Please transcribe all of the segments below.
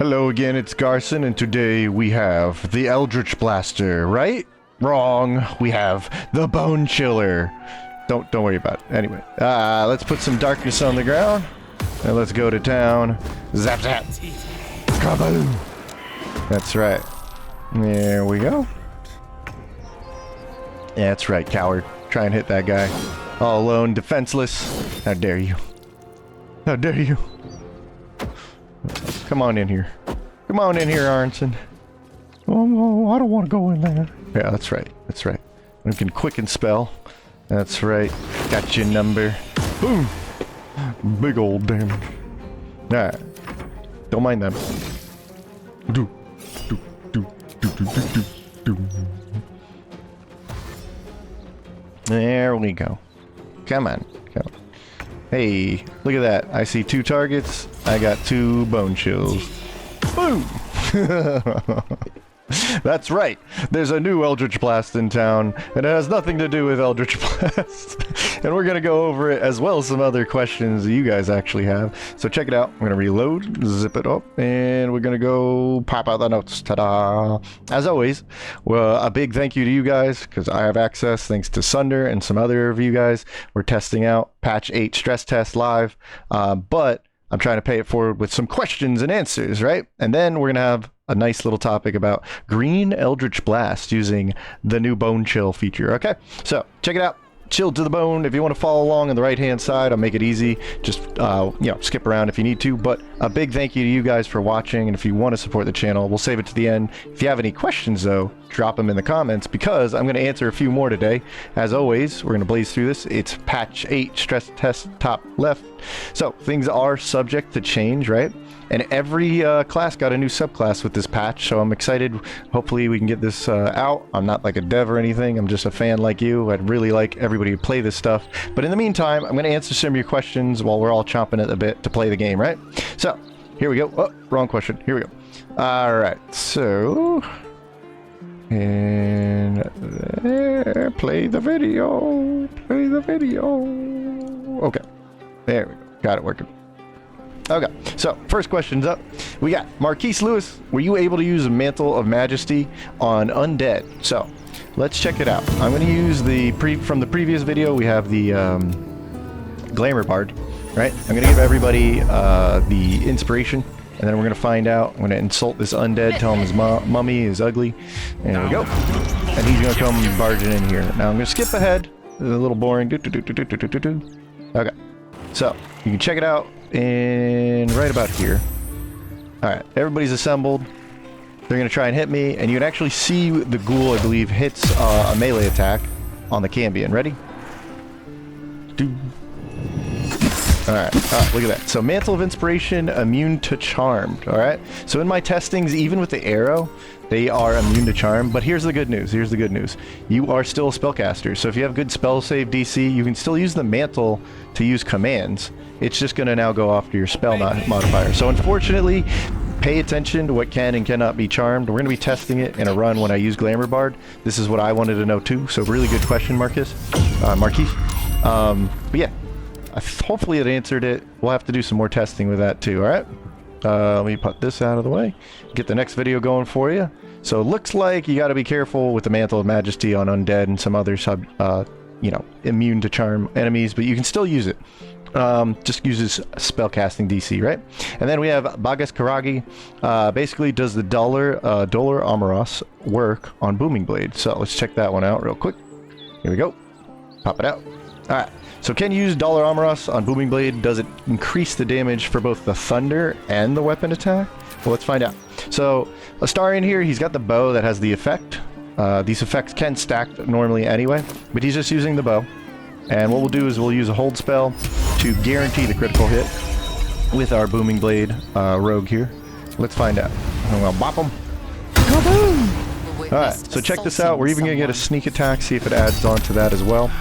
Hello again, it's Garson, and today we have the Eldritch Blaster, right? Wrong. We have the Bone Chiller. Don't worry about it. Anyway, let's put some darkness on the ground, and let's go to town. Zap zap. Kaboom. That's right. There we go. Yeah, that's right, coward. Try and hit that guy. All alone, defenseless. How dare you? How dare you? Come on in here. Come on in here, Arnson. Oh, I don't want to go in there. Yeah, that's right. That's right. We can quicken spell. That's right. Got your number. Boom! Big old damage. Alright. Don't mind them. Do, do, do, do, do, do, do, do. There we go. Come on. Come on. Hey, look at that. I see 2 targets. I got 2 bone chills. Boom! That's right. There's a new Eldritch Blast in town, and it has nothing to do with Eldritch Blast. And we're going to go over it as well as some other questions that you guys actually have. So check it out. I'm going to reload, zip it up, and we're going to go pop out the notes. Ta-da! As always, well, a big thank you to you guys, because I have access thanks to Sunder and some other of you guys. We're testing out Patch 8 Stress Test live, but I'm trying to pay it forward with some questions and answers, right? And then we're going to have a nice little topic about Green Eldritch Blast using the new Bone Chill feature, okay? So, check it out. Chilled to the bone. If you want to follow along on the right-hand side, I'll make it easy. Just, skip around if you need to. But a big thank you to you guys for watching. And if you want to support the channel, we'll save it to the end. If you have any questions, though, drop them in the comments because I'm going to answer a few more today. As always, we're going to blaze through this. It's Patch 8 Stress Test top left. So, things are subject to change, right? And every class got a new subclass with this patch, so I'm excited. Hopefully we can get this out. I'm not like a dev or anything. I'm just a fan like you. I'd really like everybody to play this stuff. But in the meantime, I'm going to answer some of your questions while we're all chomping at the bit to play the game, right? So, here we go. Oh, wrong question. Here we go. All right, so... And there, play the video. Play the video. Okay, there we go. Got it working. Okay, so first question's up. We got Marquise Lewis. Were you able to use a Mantle of Majesty on Undead? So let's check it out. I'm going to use the from the previous video. We have the Glamour Bard, right? I'm going to give everybody the inspiration, and then we're going to find out. I'm going to insult this undead, tell him his mummy is ugly. And there we go. And he's going to come barging in here. Now I'm going to skip ahead. It's a little boring. Okay, so you can check it out. And right about here. Alright, everybody's assembled. They're going to try and hit me, and you can actually see the ghoul, I believe, hits a melee attack on the Cambion. Ready? Alright, look at that. So, Mantle of Inspiration, immune to Charmed. Alright? So, in my testings, even with the arrow, they are immune to Charm. But here's the good news. Here's the good news. You are still a spellcaster. So, if you have good spell save DC, you can still use the Mantle to use commands. It's just going to now go after your spell modifier. So, unfortunately, pay attention to what can and cannot be charmed. We're going to be testing it in a run when I use Glamour Bard. This is what I wanted to know, too. So, really good question, Marquise. But yeah. Hopefully it answered it. We'll have to do some more testing with that too, alright? Let me put this out of the way. Get the next video going for you. So it looks like you gotta be careful with the Mantle of Majesty on Undead and some other immune to charm enemies, but you can still use it. Just uses spellcasting DC, right? And then we have Bagas Karagi. Basically does the Dollar Amoros work on Booming Blade. So let's check that one out real quick. Here we go. Pop it out. Alright. So can you use Dollar Amoros on Booming Blade? Does it increase the damage for both the thunder and the weapon attack? Well, let's find out. So Astarion here, he's got the bow that has the effect. These effects can stack normally anyway, but he's just using the bow. And what we'll do is we'll use a hold spell to guarantee the critical hit with our Booming Blade rogue here. Let's find out. I'm gonna bop him. Kaboom! Alright, so check this out. We're even gonna get a sneak attack, see if it adds on to that as well.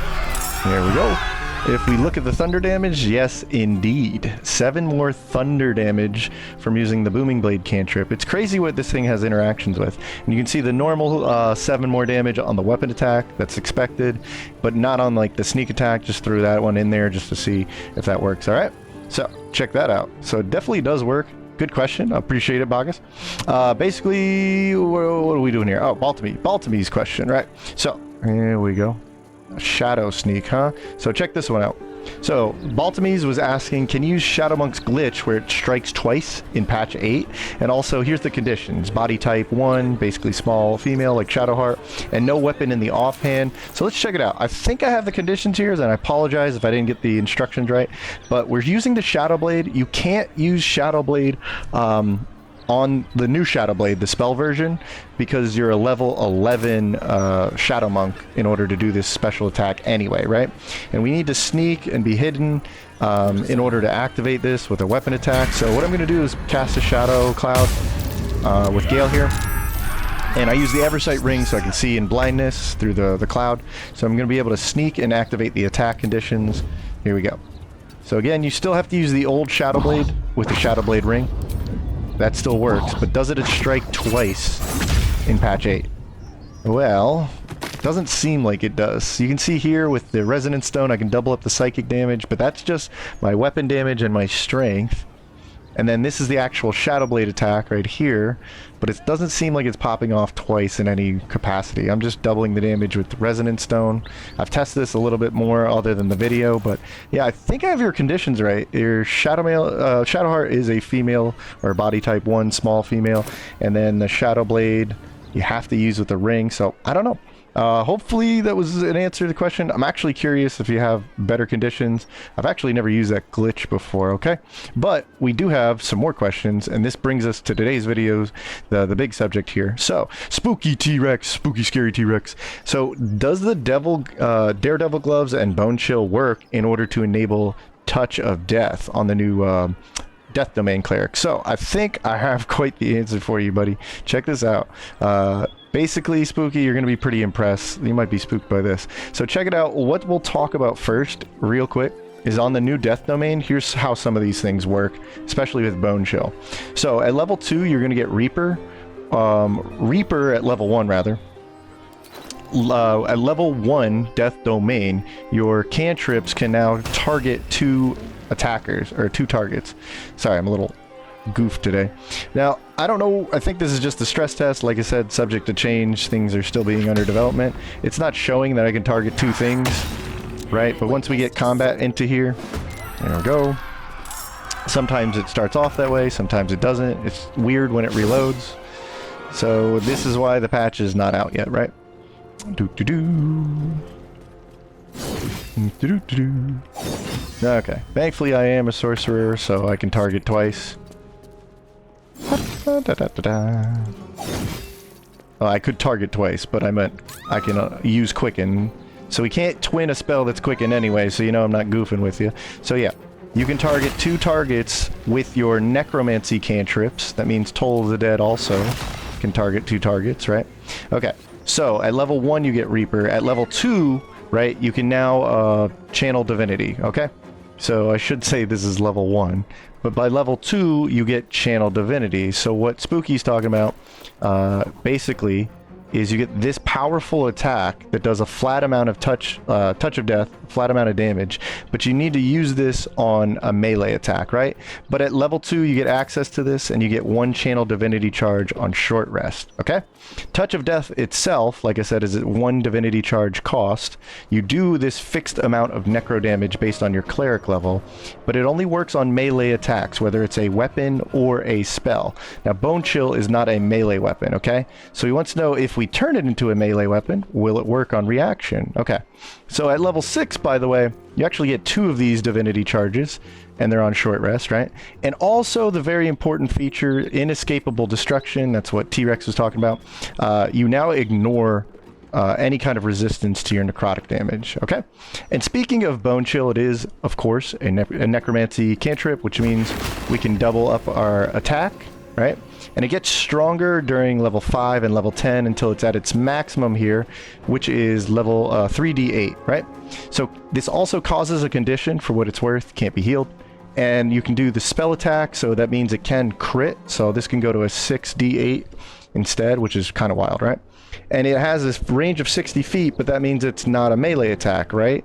There we go. If we look at the thunder damage, yes, indeed. 7 more thunder damage from using the Booming Blade cantrip. It's crazy what this thing has interactions with. And you can see the normal 7 more damage on the weapon attack. That's expected, but not on like the sneak attack. Just threw that one in there just to see if that works. All right. So check that out. So it definitely does work. good question. I appreciate it, Bogus. Basically, what are we doing here? Oh, Baltami's question, right? So, here we go. Shadow Sneak, huh? So check this one out. So, Baltami's was asking, can you use Shadow Monk's glitch where it strikes twice in patch 8? And also, here's the conditions. Body type 1, basically small female like Shadowheart, and no weapon in the offhand. So let's check it out. I think I have the conditions here, and I apologize if I didn't get the instructions right. But we're using the Shadowblade. You can't use Shadowblade on the new Shadowblade, the spell version, because you're a level 11 Shadow Monk in order to do this special attack anyway, right? And we need to sneak and be hidden in order to activate this with a weapon attack. So what I'm going to do is cast a Shadow Cloud with Gale here. And I use the Eversight Ring so I can see in blindness through the cloud. So I'm going to be able to sneak and activate the attack conditions. Here we go. So again, you still have to use the old Shadowblade with the Shadowblade Ring. That still works, but does it strike twice in patch 8? Well, doesn't seem like it does. You can see here with the Resonance Stone, I can double up the psychic damage, but that's just my weapon damage and my strength. And then this is the actual Shadowblade attack right here, but it doesn't seem like it's popping off twice in any capacity. I'm just doubling the damage with the Resonance Stone. I've tested this a little bit more other than the video, but yeah, I think I have your conditions right. Your Shadowheart is a female, or body type 1, small female, and then the Shadowblade you have to use with the ring, so I don't know. Hopefully that was an answer to the question. I'm actually curious if you have better conditions. I've actually never used that glitch before, okay? But we do have some more questions, and this brings us to today's videos, the big subject here. So, spooky T-Rex, spooky scary T-Rex. So, does the Daredevil gloves and Bone Chill work in order to enable Touch of Death on the new Death Domain Cleric? So, I think I have quite the answer for you, buddy. Check this out. Basically, Spooky, you're going to be pretty impressed. You might be spooked by this. So check it out. What we'll talk about first, real quick, is on the new Death Domain. Here's how some of these things work, especially with Bone Chill. So at level 2, you're going to get Reaper. Reaper at level 1, rather. At level 1, Death Domain, your cantrips can now target 2 attackers, or 2 targets. Sorry, I'm a little goof today. Now, I don't know, I think this is just a stress test. Like I said, subject to change. Things are still being under development. It's not showing that I can target 2 things, right? But once we get combat into here, there we go. Sometimes it starts off that way, sometimes it doesn't. It's weird when it reloads. So this is why the patch is not out yet, right? Okay, thankfully I am a sorcerer, so I can target twice. Well, I could target twice, but I meant I can use Quicken. So we can't twin a spell that's Quicken anyway, so you know I'm not goofing with you. So yeah, you can target 2 targets with your Necromancy cantrips. That means Toll of the Dead also can target 2 targets, right? Okay, so at level 1 you get Reaper. At level 2, right, you can now channel Divinity, okay? So I should say this is level 1. But by level 2, you get Channel Divinity. So what Spooky's talking about, basically, is you get this powerful attack that does a flat amount of touch of death, flat amount of damage, but you need to use this on a melee attack, right? But at level 2, you get access to this, and you get 1 Channel Divinity charge on short rest, okay? Touch of Death itself, like I said, is at 1 Divinity charge cost. You do this fixed amount of necro damage based on your cleric level, but it only works on melee attacks, whether it's a weapon or a spell. Now, Bone Chill is not a melee weapon, okay? So he wants to know, if we turn it into a melee weapon, will it work on reaction? Okay. So at level 6, by the way, you actually get 2 of these divinity charges, and they're on short rest, right? And also the very important feature, inescapable destruction, that's what T-Rex was talking about. You now ignore any kind of resistance to your necrotic damage, okay? And speaking of Bone Chill, it is, of course, a necromancy cantrip, which means we can double up our attack, right? And it gets stronger during level 5 and level 10 until it's at its maximum here, which is level 3d8, right? So this also causes a condition, for what it's worth, can't be healed. And you can do the spell attack, so that means it can crit. So this can go to a 6d8 instead, which is kind of wild, right? And it has this range of 60 feet, but that means it's not a melee attack, right?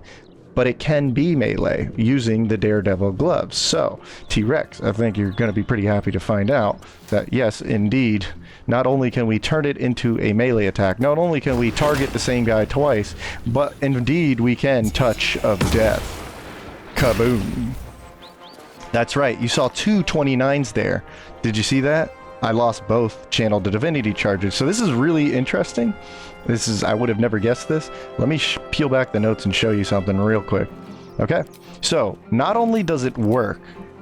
but it can be melee using the Daredevil gloves. So, T-Rex, I think you're going to be pretty happy to find out that yes, indeed, not only can we turn it into a melee attack, not only can we target the same guy twice, but indeed we can Touch of Death. Kaboom. That's right, you saw two 29s there. Did you see that? I lost both Channel to Divinity charges. So this is really interesting. I would have never guessed this. Let me peel back the notes and show you something real quick. Okay, so not only does it work,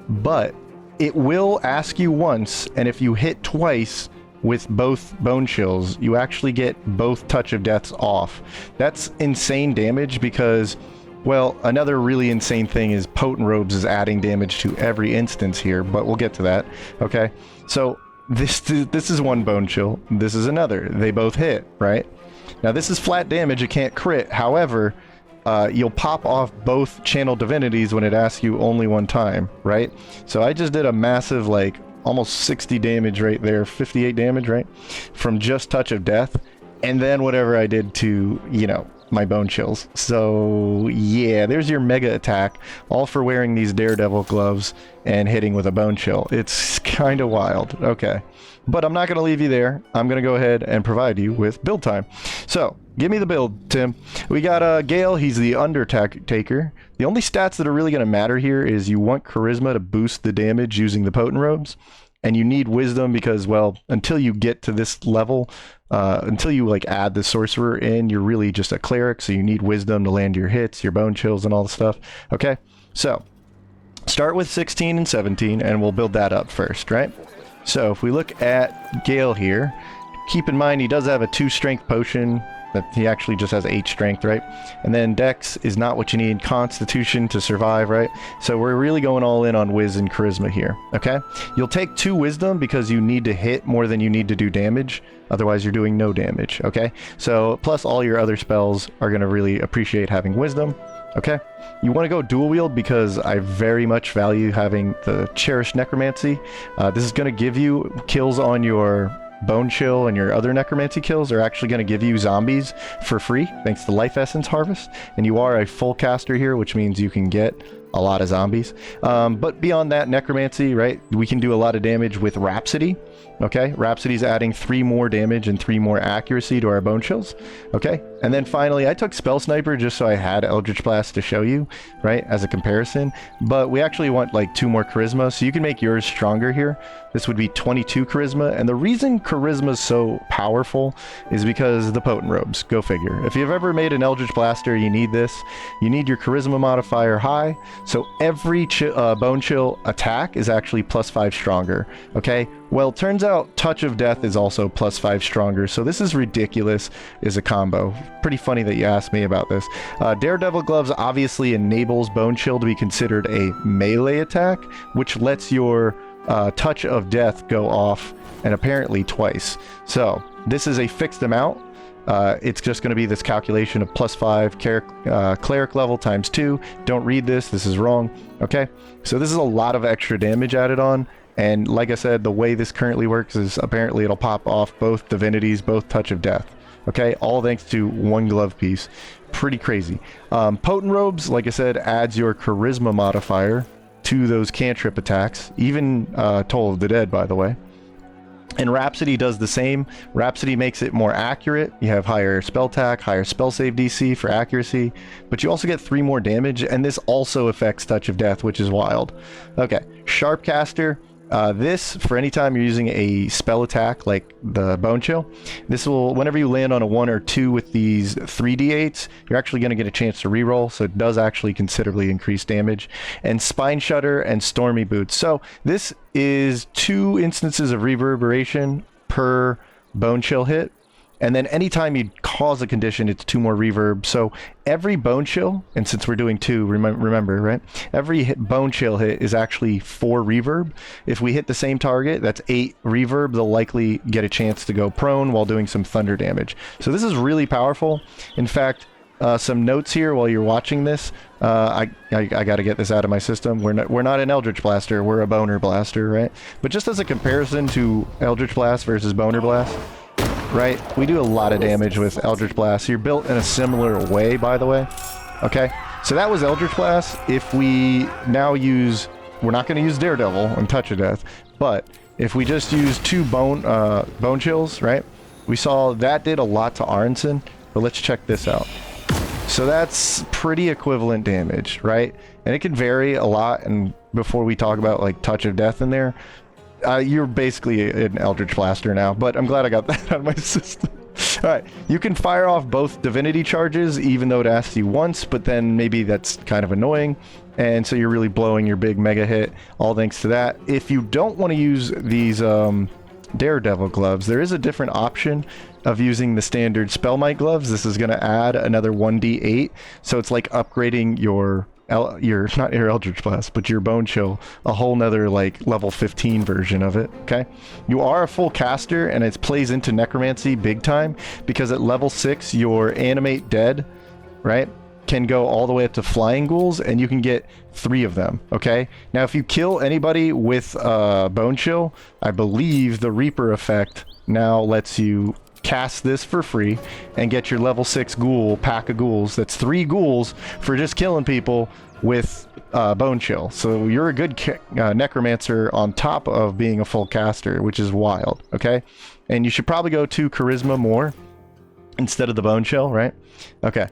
but it will ask you once, and if you hit twice with both bone chills, you actually get both Touch of Deaths off. That's insane damage because, well, another really insane thing is Potent Robes is adding damage to every instance here, but we'll get to that. Okay, so this is one bone chill, this is another. They both hit, right? Now this is flat damage, it can't crit. However, you'll pop off both Channel Divinities when it asks you only one time, right? So I just did a massive, like, almost 60 damage right there, 58 damage, right? From just Touch of Death, and then whatever I did to, you know, my bone chills. So yeah, there's your mega attack, all for wearing these Daredevil gloves and hitting with a bone chill. It's kind of wild. Okay, but I'm not going to leave you there. I'm going to go ahead and provide you with build time. So give me the build, Tim. We got Gale. He's the Undertaker. The only stats that are really going to matter here is you want Charisma to boost the damage using the Potent Robes, and you need Wisdom because, well, until you get to this level, until you like add the Sorcerer in, you're really just a Cleric, so you need Wisdom to land your hits, your bone chills, and all the stuff. Okay, so start with 16 and 17, and we'll build that up first, right? So if we look at Gale here, keep in mind he does have a 2 strength potion, that he actually just has 8 strength, right? And then Dex is not what you need, Constitution to survive, right? So we're really going all in on Wiz and Charisma here, okay? You'll take 2 Wisdom because you need to hit more than you need to do damage, otherwise you're doing no damage, okay? So plus all your other spells are going to really appreciate having Wisdom, okay? You want to go dual wield because I very much value having the Cherished Necromancy. This is going to give you kills on your Bone Chill, and your other necromancy kills are actually going to give you zombies for free thanks to Life Essence Harvest, and you are a full caster here, which means you can get a lot of zombies. But beyond that, necromancy, right, we can do a lot of damage with Rhapsody. Okay, Rhapsody's adding 3 more damage and 3 more accuracy to our bone chills. Okay, and then finally I took Spell Sniper just so I had Eldritch Blast to show you, right, as a comparison, but we actually want like 2 more charisma, so you can make yours stronger here. This would be 22 charisma, and the reason charisma is so powerful is because the Potent Robes. Go figure. If you've ever made an Eldritch Blaster, you need this. You need your charisma modifier high, so every bone chill attack is actually +5 stronger. Okay, well, turns out Touch of Death is also +5 stronger, so this is ridiculous as a combo. Pretty funny that you asked me about this. Daredevil Gloves obviously enables Bone Chill to be considered a melee attack, which lets your Touch of Death go off, and apparently twice. So this is a fixed amount. It's just going to be this calculation of +5 cleric level times 2. Don't read this. This is wrong. Okay, so this is a lot of extra damage added on. And like I said, the way this currently works is apparently it'll pop off both divinities, both Touch of Death. Okay, all thanks to 1 glove piece. Pretty crazy. Potent Robes, like I said, adds your charisma modifier to those cantrip attacks. Even Toll of the Dead, by the way. And Rhapsody does the same. Rhapsody makes it more accurate. You have higher spell attack, higher spell save DC for accuracy, but you also get 3 more damage, and this also affects Touch of Death, which is wild. Okay, Sharpcaster. This, for any time you're using a spell attack like the Bone Chill, this will, whenever you land on a 1 or 2 with these 3d8s, you're actually going to get a chance to reroll, so it does actually considerably increase damage. And Spine Shudder and Stormy Boots. So this is 2 instances of reverberation per Bone Chill hit. And then anytime you cause a condition, it's 2 more reverb. So every bone chill, and since we're doing 2, remember, right? Every bone chill hit is actually 4 reverb. If we hit the same target, that's 8 reverb. They'll likely get a chance to go prone while doing some thunder damage. So this is really powerful. In fact, some notes here while you're watching this. I got to get this out of my system. We're not an Eldritch Blaster. We're a Boner Blaster, right? But just as a comparison to Eldritch Blast versus Boner Blast, right? We do a lot of damage with Eldritch Blast. You're built in a similar way, by the way. Okay? So that was Eldritch Blast. If we now use, we're not going to use Daredevil and Touch of Death, but if we just use 2 bone chills, right? We saw that did a lot to Aronson, but let's check this out. So that's pretty equivalent damage, right? And it can vary a lot, and before we talk about like Touch of Death in there, you're basically an Eldritch Blaster now, but I'm glad I got that out of my system. Alright, you can fire off both divinity charges, even though it asks you once, but then maybe that's kind of annoying, and so you're really blowing your big mega hit, all thanks to that. If you don't want to use these Daredevil gloves, there is a different option of using the standard Spellmite gloves. This is going to add another 1d8, so it's like upgrading your not your Eldritch Blast, but your Bone Chill, a whole nother like level 15 version of it. Okay, you are a full caster, and it plays into necromancy big time, because at level 6 your animate dead, right, can go all the way up to flying ghouls, and you can get 3 of them. Okay, now if you kill anybody with Bone Chill, I believe the Reaper effect now lets you cast this for free and get your level 6 ghoul pack of ghouls. That's 3 ghouls for just killing people with Bone Chill. So you're a good necromancer on top of being a full caster, which is wild. Okay, and you should probably go 2 charisma more instead of the Bone Chill, right? Okay,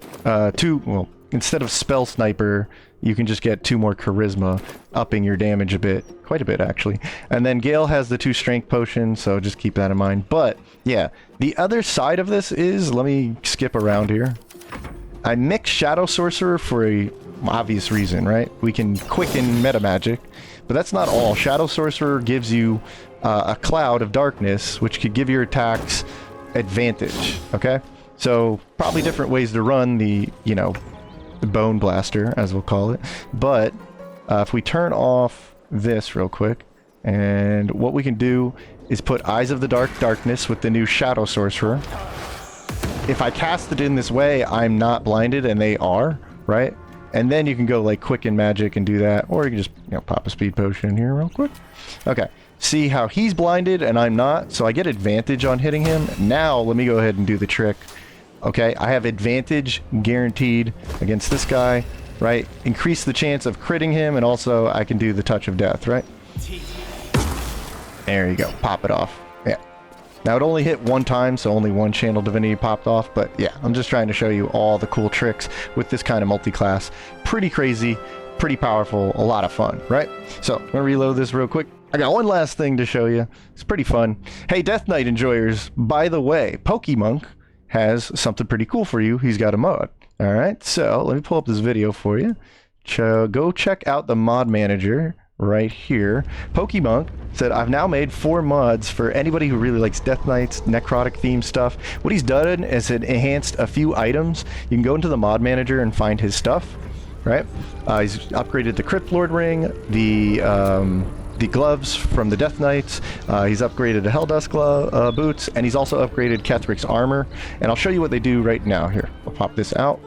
2, well, instead of Spell Sniper, you can just get 2 more charisma, upping your damage a bit, quite a bit actually. And then Gale has the 2 strength potions, so just keep that in mind. But yeah, the other side of this is, let me skip around here. I mixed Shadow Sorcerer for a obvious reason, right? We can quicken meta magic, but that's not all. Shadow Sorcerer gives you a cloud of darkness, which could give your attacks advantage. Okay, so probably different ways to run the, you know, the Bone Blaster, as we'll call it. But if we turn off this real quick, and what we can do is put Eyes of the Darkness with the new Shadow Sorcerer. If I cast it in this way, I'm not blinded, and they are, right? And then you can go like Quicken Magic and do that, or you can just, you know, pop a speed potion in here real quick. Okay, see how he's blinded and I'm not, so I get advantage on hitting him. Now let me go ahead and do the trick. Okay, I have advantage guaranteed against this guy, right? Increase the chance of critting him, and also I can do the Touch of Death, right? There you go, pop it off. Yeah. Now it only hit 1 time, so only 1 channel divinity popped off, but yeah, I'm just trying to show you all the cool tricks with this kind of multi-class. Pretty crazy, pretty powerful, a lot of fun, right? So, I'm gonna reload this real quick. I got one last thing to show you. It's pretty fun. Hey, Death Knight enjoyers, by the way, Pokemonk has something pretty cool for you. He's got a mod. All right, so let me pull up this video for you. Go check out the mod manager right here. Pokemonk said, I've now made 4 mods for anybody who really likes Death Knights, necrotic theme stuff. What he's done is it enhanced a few items. You can go into the mod manager and find his stuff, right? He's upgraded the Crypt Lord ring, the gloves from the Death Knights. He's upgraded the Helldust boots, and he's also upgraded Kethric's armor. And I'll show you what they do right now. Here, I'll pop this out.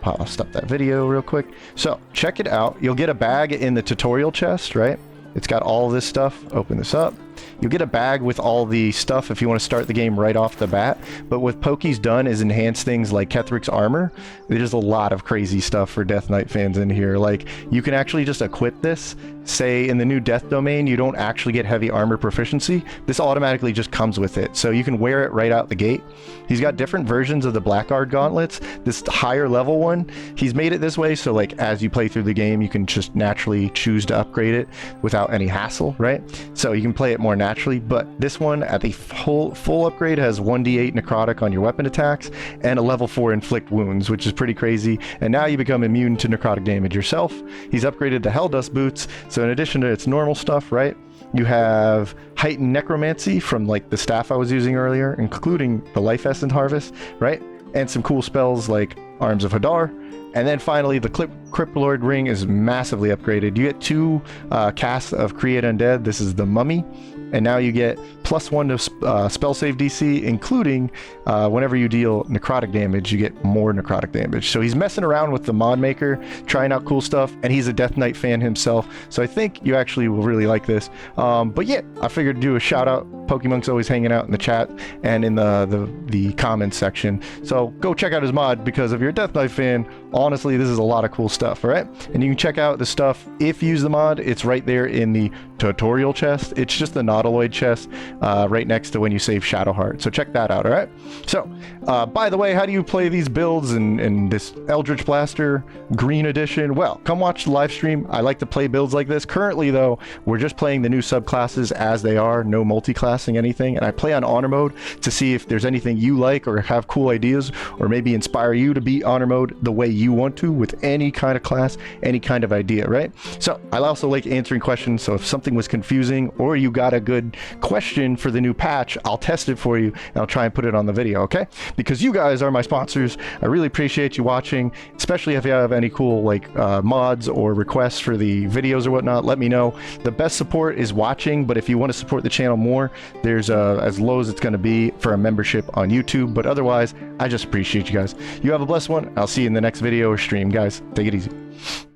I'll stop that video real quick. So check it out. You'll get a bag in the tutorial chest, right? It's got all this stuff. Open this up. You'll get a bag with all the stuff if you want to start the game right off the bat. But what Pokey's done is enhance things like Kethric's armor. There's a lot of crazy stuff for Death Knight fans in here. Like, you can actually just equip this. Say in the new Death Domain, you don't actually get heavy armor proficiency. This automatically just comes with it. So you can wear it right out the gate. He's got different versions of the Blackguard gauntlets. This higher level one, he's made it this way so like as you play through the game, you can just naturally choose to upgrade it without any hassle, right? So you can play it more naturally. But this one at the full upgrade has 1d8 necrotic on your weapon attacks and a level 4 inflict wounds, which is pretty crazy. And now you become immune to necrotic damage yourself. He's upgraded the Helldust boots. So in addition to its normal stuff, right, you have heightened necromancy from like the staff I was using earlier, including the life essence harvest, right, and some cool spells like Arms of Hadar. And then finally, the Crypt Lord ring is massively upgraded. You get 2 casts of Create Undead. This is the Mummy. And now you get +1 to spell save DC, including whenever you deal necrotic damage, you get more necrotic damage. So he's messing around with the mod maker, trying out cool stuff, and he's a Death Knight fan himself. So I think you actually will really like this. But yeah, I figured to do a shout out. Pokemonk's always hanging out in the chat and in the comments section. So go check out his mod, because if you're a Death Knight fan, honestly, this is a lot of cool stuff, all right? And you can check out the stuff if you use the mod. It's right there in the tutorial chest. It's just the Nautiloid chest right next to when you save Shadowheart. So check that out, all right? So, by the way, how do you play these builds in this Eldritch Blaster Green Edition? Well, come watch the live stream. I like to play builds like this. Currently, though, we're just playing the new subclasses as they are, no multiclassing anything, and I play on honor mode to see if there's anything you like or have cool ideas, or maybe inspire you to beat honor mode the way you want to with any kind of class, any kind of idea, right? So I also like answering questions, so if something was confusing or you got a good question for the new patch, I'll test it for you and I'll try and put it on the video, okay? Because you guys are my sponsors. I really appreciate you watching, especially if you have any cool like mods or requests for the videos or whatnot, let me know. The best support is watching, but if you want to support the channel more, there's as low as it's going to be for a membership on YouTube. But otherwise, I just appreciate you guys. You have a blessed one. I'll see you in the next video or stream, guys. Take it easy.